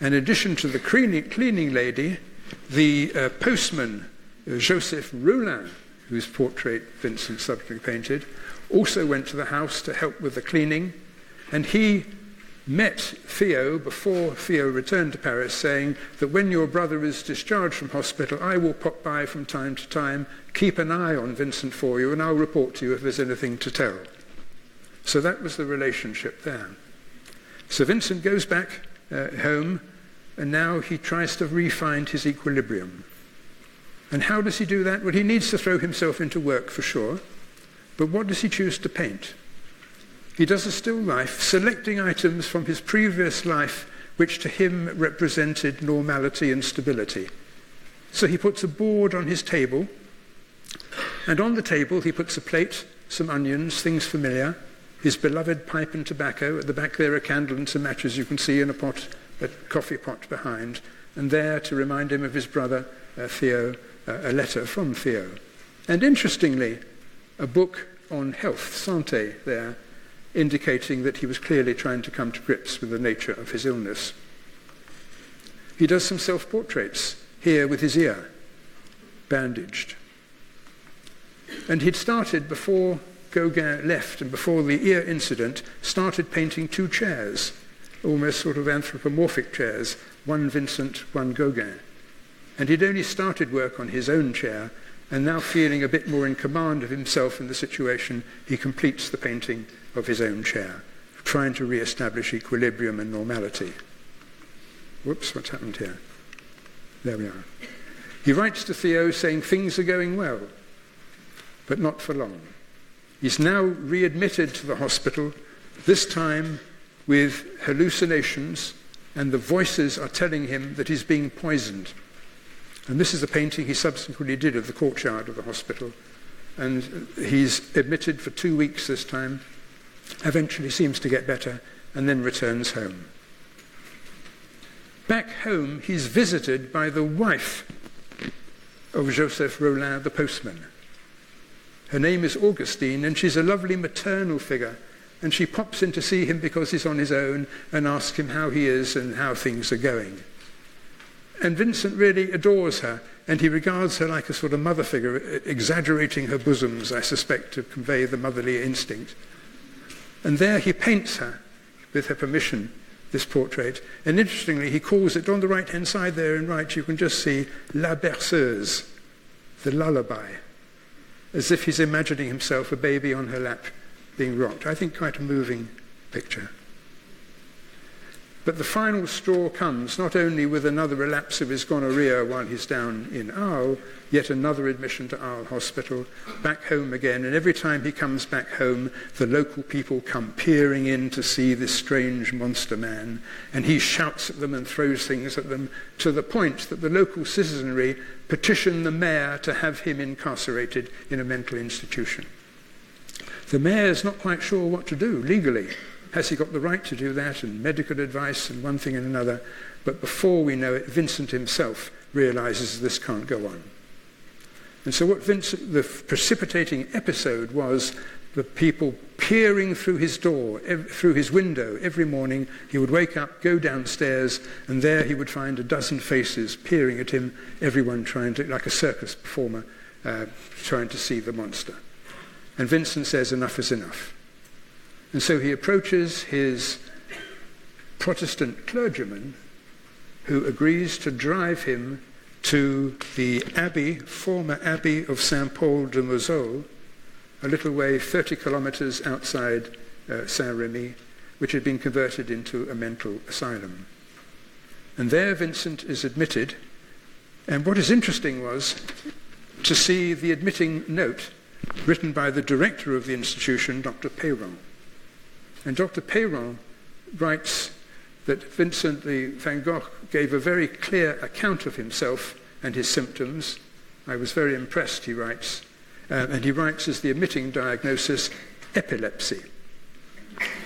In addition to the cleaning lady, the postman, Joseph Rollin, whose portrait Vincent subsequently painted, also went to the house to help with the cleaning, and he met Theo before Theo returned to Paris, saying that when your brother is discharged from hospital, I will pop by from time to time, keep an eye on Vincent for you, and I'll report to you if there's anything to tell. So that was the relationship there. So Vincent goes back home, and now he tries to re-find his equilibrium. And how does he do that? Well, he needs to throw himself into work for sure, but what does he choose to paint? He does a still life, selecting items from his previous life which to him represented normality and stability. So he puts a board on his table, and on the table he puts a plate, some onions, things familiar, his beloved pipe and tobacco. At the back there a candle and some matches you can see in a pot, a coffee pot behind, and there to remind him of his brother Theo, a letter from Theo. And interestingly, a book on health, santé, there, indicating that he was clearly trying to come to grips with the nature of his illness. He does some self-portraits, here with his ear, bandaged. And he'd started, before Gauguin left and before the ear incident, started painting two chairs, almost sort of anthropomorphic chairs, one Vincent, one Gauguin. And he'd only started work on his own chair, and now feeling a bit more in command of himself and the situation, he completes the painting of his own chair, trying to re-establish equilibrium and normality. Whoops, what's happened here? There we are. He writes to Theo saying things are going well, but not for long. He's now readmitted to the hospital, this time with hallucinations, and the voices are telling him that he's being poisoned. And this is a painting he subsequently did of the courtyard of the hospital. And he's admitted for 2 weeks this time, eventually seems to get better, and then returns home. Back home, he's visited by the wife of Joseph Rollin, the postman. Her name is Augustine, and she's a lovely maternal figure. And she pops in to see him because he's on his own and asks him how he is and how things are going. And Vincent really adores her, and he regards her like a sort of mother figure, exaggerating her bosoms, I suspect, to convey the motherly instinct. And there he paints her, with her permission, this portrait. And interestingly, he calls it, on the right-hand side there in right, you can just see La Berceuse, the lullaby, as if he's imagining himself a baby on her lap being rocked. I think quite a moving picture. But the final straw comes not only with another relapse of his gonorrhea while he's down in Arles, yet another admission to Arles Hospital, back home again, and every time he comes back home, the local people come peering in to see this strange monster man, and he shouts at them and throws things at them, to the point that the local citizenry petition the mayor to have him incarcerated in a mental institution. The mayor's not quite sure what to do legally. Has he got the right to do that, and medical advice and one thing and another? But before we know it, Vincent himself realizes this can't go on. And so what the precipitating episode was the people peering through his door, through his window every morning. He would wake up, go downstairs, and there he would find a dozen faces peering at him, everyone trying to, like a circus performer, trying to see the monster. And Vincent says, enough is enough. And so he approaches his Protestant clergyman, who agrees to drive him to the abbey, former abbey of Saint Paul de Moselle, a little way 30 kilometers outside Saint-Rémy, which had been converted into a mental asylum. And there Vincent is admitted, and what is interesting was to see the admitting note written by the director of the institution, Dr. Peyron. And Dr. Peyron writes that Vincent van Gogh gave a very clear account of himself and his symptoms. I was very impressed, he writes, and he writes as the admitting diagnosis, epilepsy.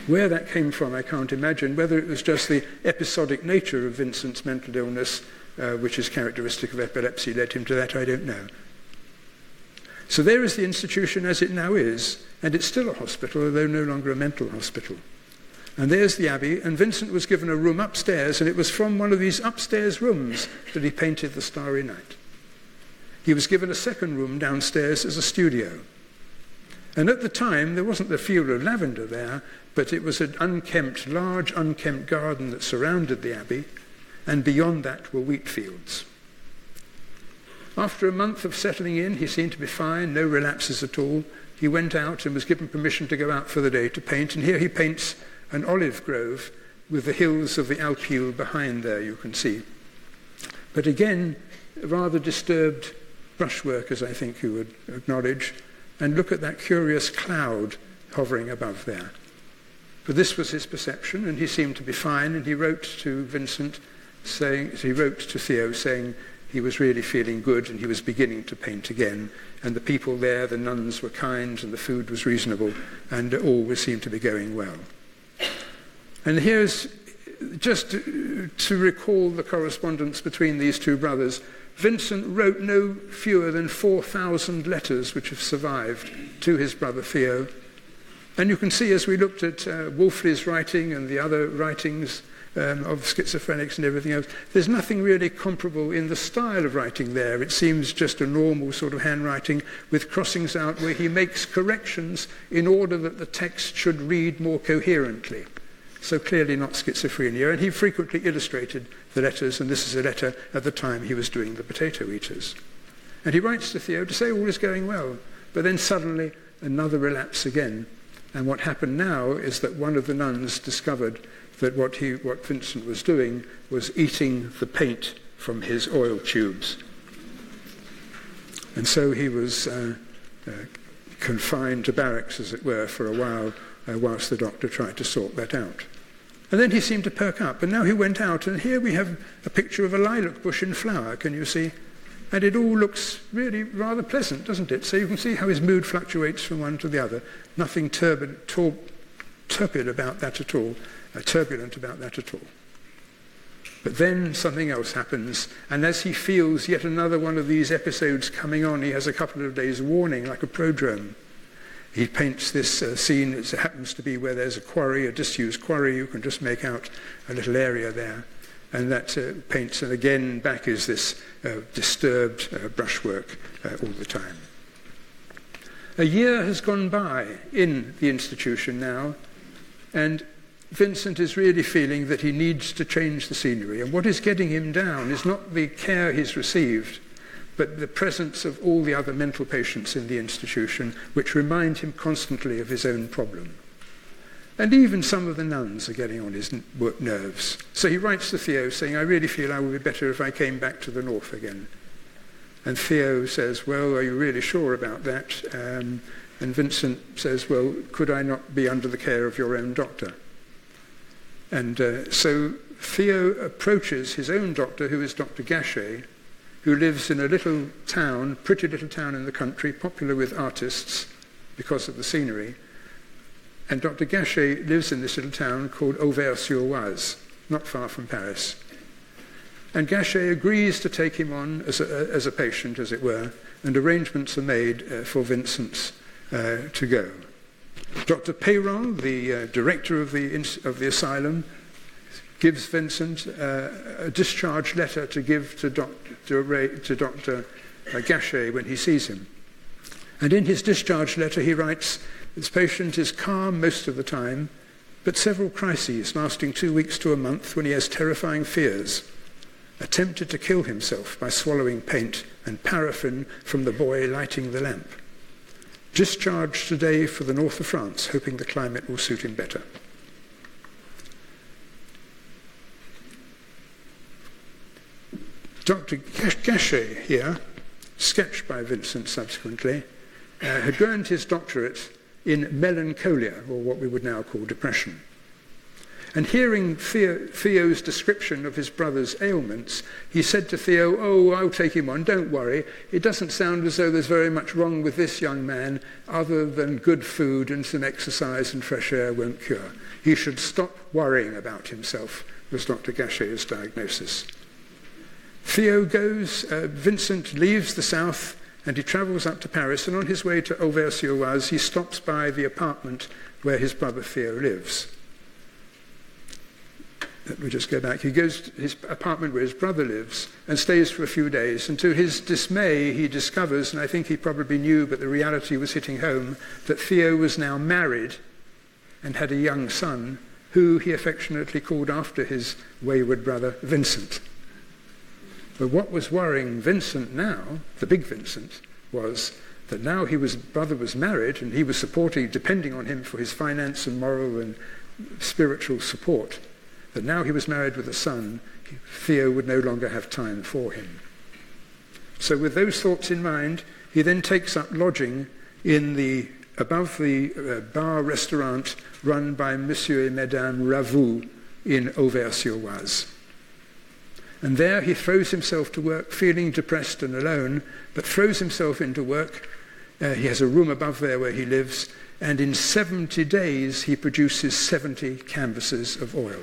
Where that came from, I can't imagine. Whether it was just the episodic nature of Vincent's mental illness, which is characteristic of epilepsy, led him to that, I don't know. So there is the institution as it now is, and it's still a hospital, although no longer a mental hospital. And there's the abbey, and Vincent was given a room upstairs, and it was from one of these upstairs rooms that he painted the Starry Night. He was given a second room downstairs as a studio. And at the time, there wasn't the field of lavender there, but it was an unkempt, large unkempt garden that surrounded the abbey, and beyond that were wheat fields. After a month of settling in, he seemed to be fine, no relapses at all. He went out and was given permission to go out for the day to paint, and here he paints an olive grove with the hills of the Alpille behind there, you can see. But again, rather disturbed brushwork, as I think you would acknowledge, and look at that curious cloud hovering above there. But this was his perception, and he seemed to be fine, and he wrote to Theo saying he was really feeling good and he was beginning to paint again, and the people there, the nuns, were kind and the food was reasonable, and all seemed to be going well. And here's, just to recall the correspondence between these two brothers, Vincent wrote no fewer than 4,000 letters which have survived to his brother Theo. And you can see, as we looked at Wölfli's writing and the other writings of schizophrenics and everything else, there's nothing really comparable in the style of writing there. It seems just a normal sort of handwriting with crossings out where he makes corrections in order that the text should read more coherently. So clearly not schizophrenia. And he frequently illustrated the letters, and this is a letter at the time he was doing the Potato Eaters. And he writes to Theo to say all is going well, but then suddenly another relapse again. And what happened now is that one of the nuns discovered that what Vincent was doing was eating the paint from his oil tubes. And so he was confined to barracks, as it were, for a while, whilst the doctor tried to sort that out. And then he seemed to perk up, and now he went out, and here we have a picture of a lilac bush in flower, can you see? And it all looks really rather pleasant, doesn't it? So you can see how his mood fluctuates from one to the other. Nothing turbid about that at all, turbulent about that at all. But then something else happens, and as he feels yet another one of these episodes coming on, he has a couple of days' warning, like a prodrome. He paints this scene. It happens to be where there's a quarry, a disused quarry. You can just make out a little area there. And that paints, and again, back is this disturbed brushwork all the time. A year has gone by in the institution now, and Vincent is really feeling that he needs to change the scenery. And what is getting him down is not the care he's received, but the presence of all the other mental patients in the institution, which remind him constantly of his own problem. And even some of the nuns are getting on his nerves. So he writes to Theo saying, I really feel I would be better if I came back to the north again. And Theo says, well, are you really sure about that? And Vincent says, well, could I not be under the care of your own doctor? And so Theo approaches his own doctor, who is Dr. Gachet, who lives in a little town, pretty little town in the country, popular with artists because of the scenery. And Dr. Gachet lives in this little town called Auvers-sur-Oise, not far from Paris. And Gachet agrees to take him on as a patient, as it were, and arrangements are made for Vincent to go. Dr. Peyron, the director of the asylum, gives Vincent a discharge letter to give to Dr. Gachet when he sees him. And in his discharge letter he writes, this patient is calm most of the time, but several crises lasting 2 weeks to a month when he has terrifying fears. Attempted to kill himself by swallowing paint and paraffin from the boy lighting the lamp. Discharged today for the north of France, hoping the climate will suit him better. Dr. Gachet here, sketched by Vincent subsequently, had earned his doctorate in melancholia, or what we would now call depression. And hearing Theo's description of his brother's ailments, he said to Theo, "Oh, I'll take him on, don't worry. It doesn't sound as though there's very much wrong with this young man other than good food and some exercise and fresh air won't cure. He should stop worrying about himself," was Dr. Gachet's diagnosis. Theo goes, Vincent leaves the south and he travels up to Paris, and on his way to Auvers-sur-Oise he stops by the apartment where his brother Theo lives. Let me just go back. He goes to his apartment where his brother lives and stays for a few days, and to his dismay he discovers, and I think he probably knew but the reality was hitting home, that Theo was now married and had a young son who he affectionately called after his wayward brother Vincent. But what was worrying Vincent now, the big Vincent, was that now his brother was married and he was depending on him for his finance and moral and spiritual support, that now he was married with a son, Theo would no longer have time for him. So with those thoughts in mind, he then takes up lodging above the bar restaurant run by Monsieur et Madame Ravoux in Auvers-sur-Oise. And there he throws himself to work, feeling depressed and alone, but throws himself into work. He has a room above there where he lives, and in 70 days he produces 70 canvases of oil.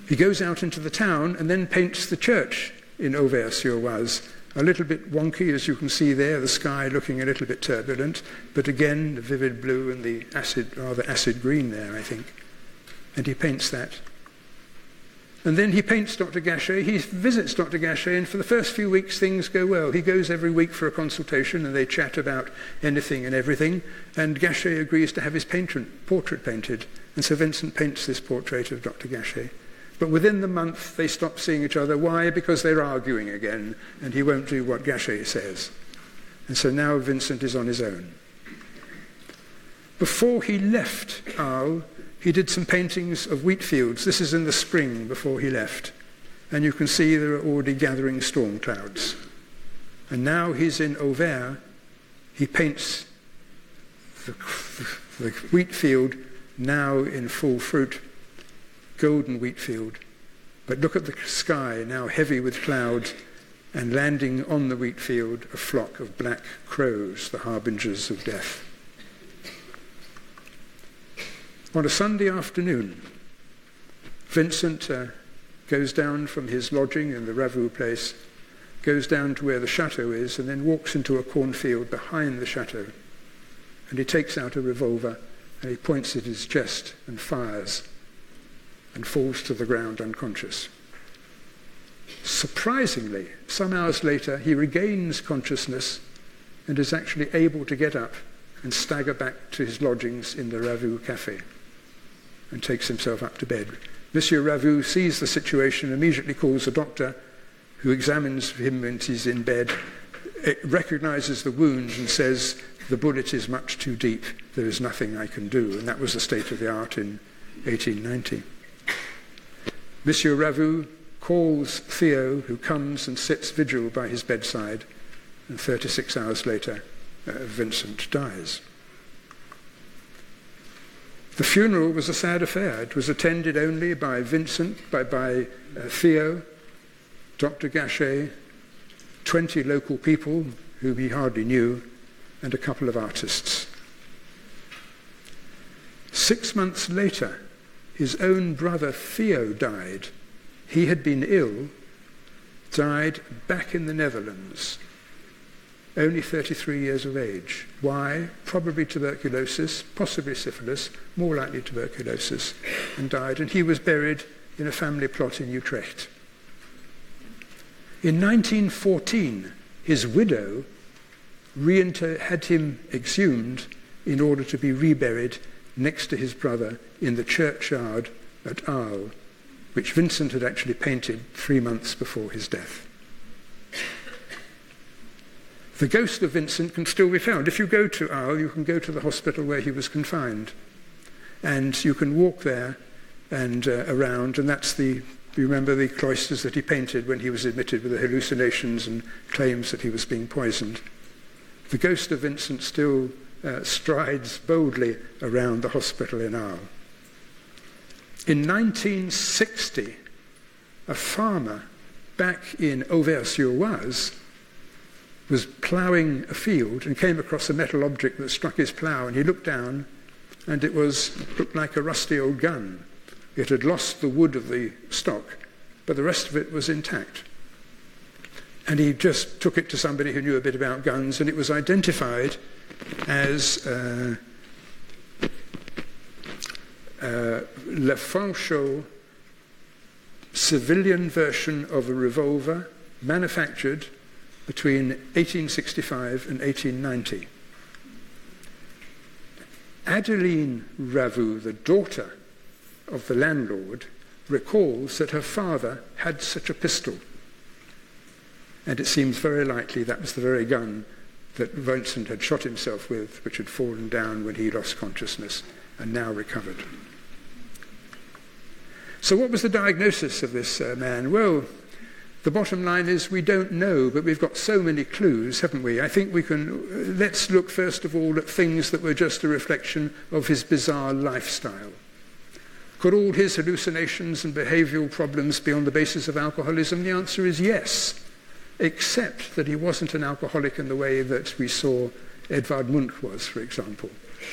He goes out into the town and then paints the church in Auvers-sur-Oise. A little bit wonky, as you can see there, the sky looking a little bit turbulent, but again the vivid blue and the rather acid green there, I think. And he paints that. And then he paints Dr. Gachet. He visits Dr. Gachet, and for the first few weeks things go well. He goes every week for a consultation and they chat about anything and everything, and Gachet agrees to have his portrait painted. And so Vincent paints this portrait of Dr. Gachet. But within the month they stop seeing each other. Why? Because they're arguing again, and he won't do what Gachet says. And so now Vincent is on his own. Before he left Arles, he did some paintings of wheat fields. This is in the spring before he left. And you can see there are already gathering storm clouds. And now he's in Auvers. He paints the wheat field now in full fruit, golden wheat field. But look at the sky, now heavy with clouds, and landing on the wheat field a flock of black crows, the harbingers of death. On a Sunday afternoon, Vincent goes down from his lodging in the Ravoux place, goes down to where the chateau is, and then walks into a cornfield behind the chateau. And he takes out a revolver, and he points at his chest and fires, and falls to the ground unconscious. Surprisingly, some hours later, he regains consciousness and is actually able to get up and stagger back to his lodgings in the Ravoux cafe, and takes himself up to bed. Monsieur Ravoux sees the situation, immediately calls a doctor who examines him when he's in bed, recognizes the wounds and says, "The bullet is much too deep, there is nothing I can do." And that was the state of the art in 1890. Monsieur Ravoux calls Theo, who comes and sits vigil by his bedside, and 36 hours later, Vincent dies. The funeral was a sad affair. It was attended only by Vincent, by Theo, Dr. Gachet, 20 local people whom he hardly knew, and a couple of artists. 6 months later, his own brother Theo died. He had been ill, died back in the Netherlands, only 33 years of age. Why? Probably tuberculosis, possibly syphilis, more likely tuberculosis, and died. And he was buried in a family plot in Utrecht. In 1914, his widow had him exhumed in order to be reburied next to his brother in the churchyard at Arles, which Vincent had actually painted 3 months before his death. The ghost of Vincent can still be found. If you go to Arles, you can go to the hospital where he was confined, and you can walk there and around, and that's you remember the cloisters that he painted when he was admitted with the hallucinations and claims that he was being poisoned. The ghost of Vincent still strides boldly around the hospital in Arles. In 1960, a farmer back in Auvers-sur-Oise was ploughing a field and came across a metal object that struck his plough, and he looked down and it looked like a rusty old gun. It had lost the wood of the stock, but the rest of it was intact. And he just took it to somebody who knew a bit about guns, and it was identified as Le Fanchot civilian version of a revolver manufactured between 1865 and 1890. Adeline Ravoux, the daughter of the landlord, recalls that her father had such a pistol. And it seems very likely that was the very gun that Vincent had shot himself with, which had fallen down when he lost consciousness and now recovered. So what was the diagnosis of this man? Well, the bottom line is we don't know, but we've got so many clues, haven't we? I think we can, let's look first of all at things that were just a reflection of his bizarre lifestyle. Could all his hallucinations and behavioral problems be on the basis of alcoholism? The answer is yes, except that he wasn't an alcoholic in the way that we saw Edvard Munch was, for example.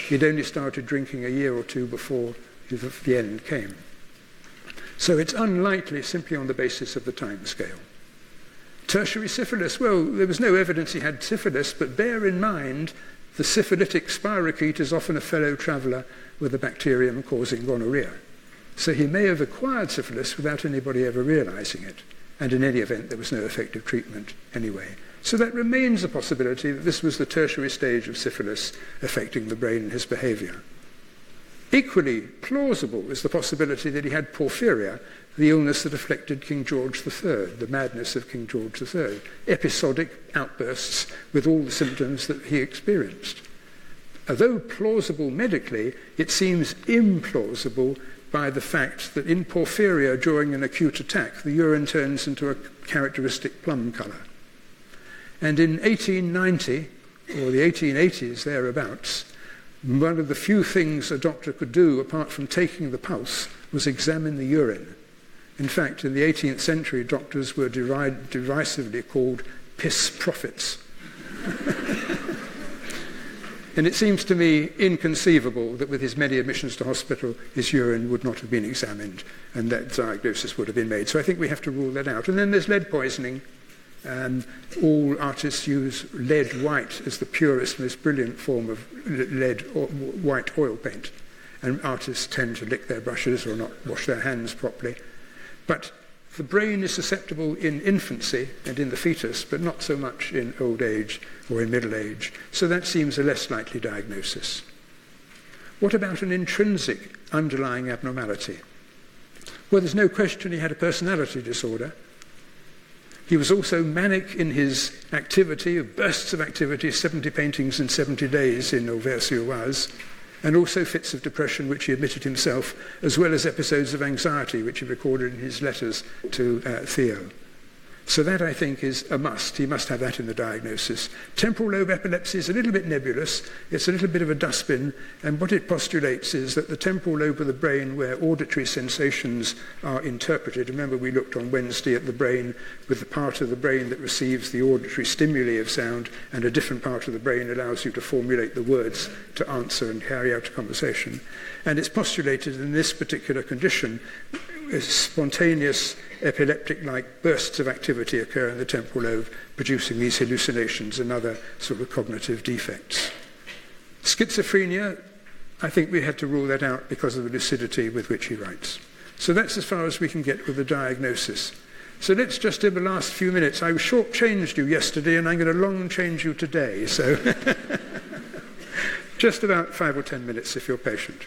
He'd only started drinking a year or two before the end came. So it's unlikely simply on the basis of the time scale. Tertiary syphilis, well, there was no evidence he had syphilis, but bear in mind the syphilitic spirochete is often a fellow traveller with a bacterium causing gonorrhea. So he may have acquired syphilis without anybody ever realising it. And in any event, there was no effective treatment anyway. So that remains a possibility that this was the tertiary stage of syphilis affecting the brain and his behaviour. Equally plausible is the possibility that he had porphyria, the illness that afflicted King George III, the madness of King George III, episodic outbursts with all the symptoms that he experienced. Although plausible medically, it seems implausible by the fact that in porphyria during an acute attack, the urine turns into a characteristic plum colour. And in 1890, or the 1880s thereabouts, one of the few things a doctor could do, apart from taking the pulse, was examine the urine. In fact, in the 18th century, doctors were derisively called piss prophets. And it seems to me inconceivable that with his many admissions to hospital, his urine would not have been examined and that diagnosis would have been made. So I think we have to rule that out. And then there's lead poisoning. All artists use lead white as the purest, most brilliant form of lead or white oil paint. And artists tend to lick their brushes or not wash their hands properly. But the brain is susceptible in infancy and in the fetus, but not so much in old age or in middle age. So that seems a less likely diagnosis. What about an intrinsic underlying abnormality? Well, there's no question he had a personality disorder. He was also manic in his activity, bursts of activity, 70 paintings in 70 days in Auvers-sur-Oise, and also fits of depression, which he admitted himself, as well as episodes of anxiety, which he recorded in his letters to Theo. So that, I think, is a must. He must have that in the diagnosis. Temporal lobe epilepsy is a little bit nebulous. It's a little bit of a dustbin, and what it postulates is that the temporal lobe of the brain where auditory sensations are interpreted, remember we looked on Wednesday at the brain with the part of the brain that receives the auditory stimuli of sound, and a different part of the brain allows you to formulate the words to answer and carry out a conversation. And it's postulated in this particular condition, spontaneous epileptic-like bursts of activity occur in the temporal lobe, producing these hallucinations and other sort of cognitive defects. Schizophrenia, I think we had to rule that out because of the lucidity with which he writes. So that's as far as we can get with the diagnosis. So let's just, in the last few minutes, I short-changed you yesterday and I'm going to long-change you today, so just about 5 or 10 minutes if you're patient.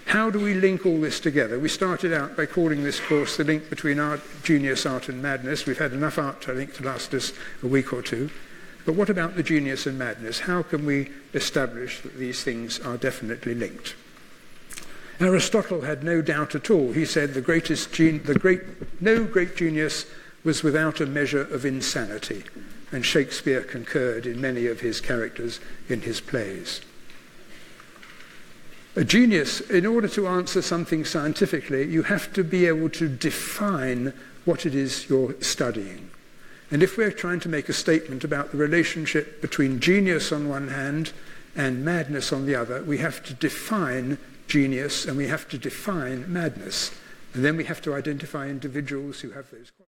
How do we link all this together? We started out by calling this course the link between art, genius, art and madness. We've had enough art, I think, to last us a week or two. But what about the genius and madness? How can we establish that these things are definitely linked? Aristotle had no doubt at all. He said no great genius was without a measure of insanity. and Shakespeare concurred in many of his characters in his plays. A genius, in order to answer something scientifically, you have to be able to define what it is you're studying. And if we're trying to make a statement about the relationship between genius on one hand and madness on the other, we have to define genius and we have to define madness. And then we have to identify individuals who have those qualities.